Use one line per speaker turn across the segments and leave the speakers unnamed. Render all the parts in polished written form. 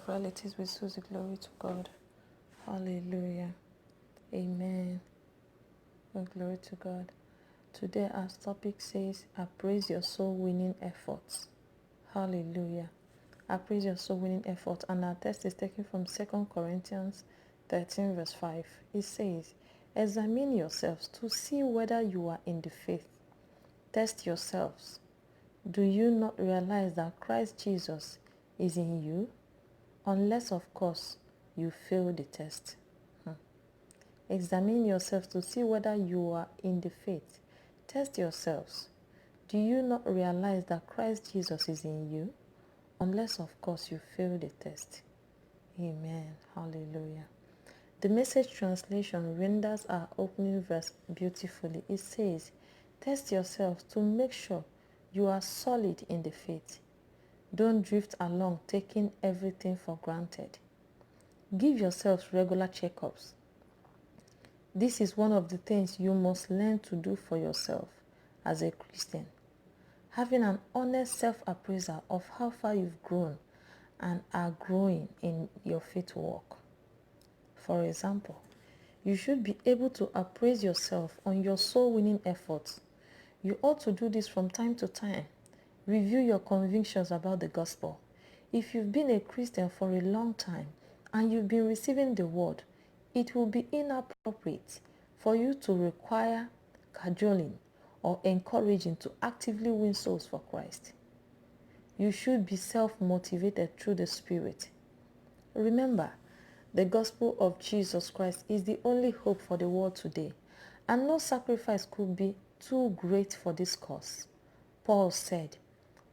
realities with Susie. Glory to God. Hallelujah. Amen. Oh, glory to God. Today our topic says, appraise your soul winning efforts. Hallelujah. Appraise your soul winning efforts. And our text is taken from 2 Corinthians 13 verse 5. It says, examine yourselves to see whether you are in the faith. Test yourselves. Do you not realize that Christ Jesus is in you? Unless, of course, you fail the test. Examine yourselves to see whether you are in the faith. Test yourselves. Do you not realize that Christ Jesus is in you? Unless, of course, you fail the test. Amen. Hallelujah. The Message translation renders our opening verse beautifully. It says, test yourselves to make sure you are solid in the faith. Don't drift along taking everything for granted. Give yourselves regular checkups. This is one of the things you must learn to do for yourself as a Christian. Having an honest self-appraisal of how far you've grown and are growing in your faith walk. For example, you should be able to appraise yourself on your soul-winning efforts. You ought to do this from time to time. Review your convictions about the gospel. If you've been a Christian for a long time and you've been receiving the word, it will be inappropriate for you to require cajoling or encouraging to actively win souls for Christ. You should be self-motivated through the Spirit. Remember, the gospel of Jesus Christ is the only hope for the world today, and no sacrifice could be too great for this cause. Paul said,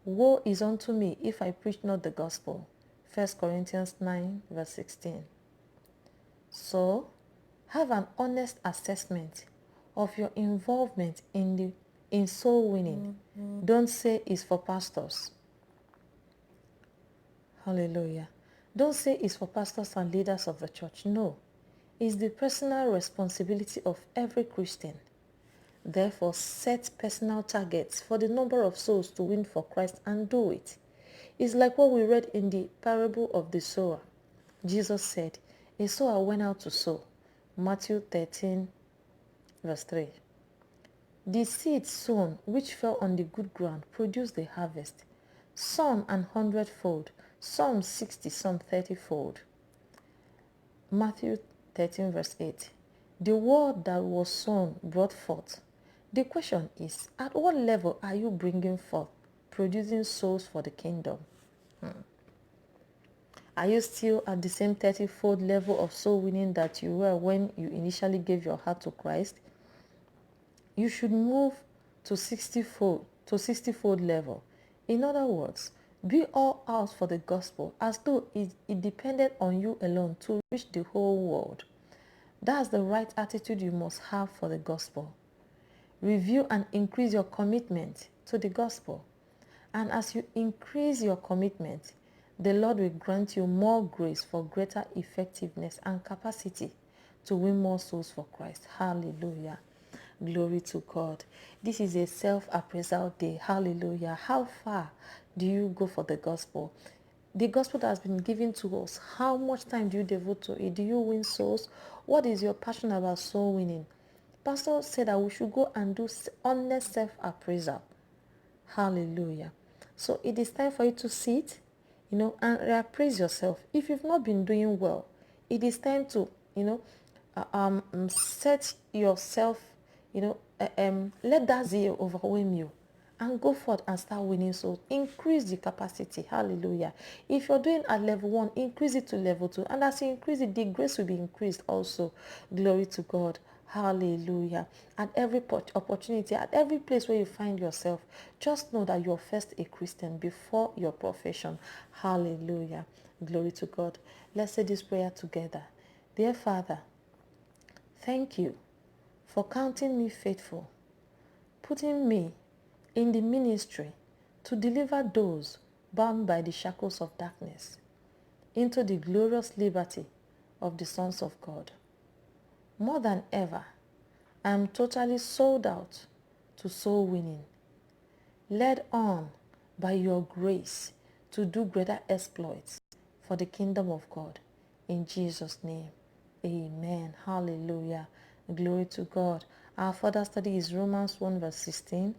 woe is unto me if I preach not the gospel. 1 Corinthians 9 verse 16. So, have an honest assessment of your involvement in soul winning. Don't say it's for pastors. Hallelujah. Don't say it's for pastors and leaders of the church. No, it's the personal responsibility of every Christian. Therefore, set personal targets for the number of souls to win for Christ and do it. It's like what we read in the parable of the sower. Jesus said, a sower went out to sow. Matthew 13 verse 3. The seed sown which fell on the good ground produced the harvest, some an 100-fold, some 60, some 30-fold. Matthew 13 verse 8. The word that was sown brought forth. The question is, at what level are you bringing forth, producing souls for the kingdom? Are you still at the same 30-fold level of soul winning that you were when you initially gave your heart to Christ? You should move to 60-fold level. In other words, be all out for the gospel as though it depended on you alone to reach the whole world. That's the right attitude you must have for the gospel. Review and increase your commitment to the gospel. And as you increase your commitment, the Lord will grant you more grace for greater effectiveness and capacity to win more souls for Christ. Hallelujah. Glory to God. This is a self-appraisal day. Hallelujah. How far do you go for the gospel? The gospel that has been given to us, how much time do you devote to it? Do you win souls? What is your passion about soul winning? Pastor said that we should go and do honest self-appraisal. Hallelujah. So it is time for you to sit, and reappraise yourself. If you've not been doing well, it is time to, set yourself, let that zeal overwhelm you and go forth and start winning souls. Increase the capacity. Hallelujah. If you're doing at level 1, increase it to level 2. And as you increase it, the grace will be increased also. Glory to God. Hallelujah. At every opportunity, at every place where you find yourself, just know that you're first a Christian before your profession. Hallelujah. Glory to God. Let's say this prayer together. Dear Father, thank you for counting me faithful, putting me in the ministry to deliver those bound by the shackles of darkness into the glorious liberty of the sons of God. More than ever, I am totally sold out to soul winning, led on by your grace to do greater exploits for the kingdom of God. In Jesus' name, amen. Hallelujah. Glory to God. Our further study is Romans 1 verse 16,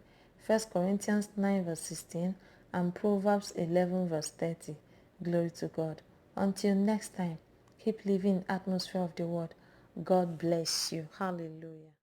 1 Corinthians 9 verse 16, and Proverbs 11 verse 30. Glory to God. Until next time, keep living in the atmosphere of the word. God bless you. Hallelujah.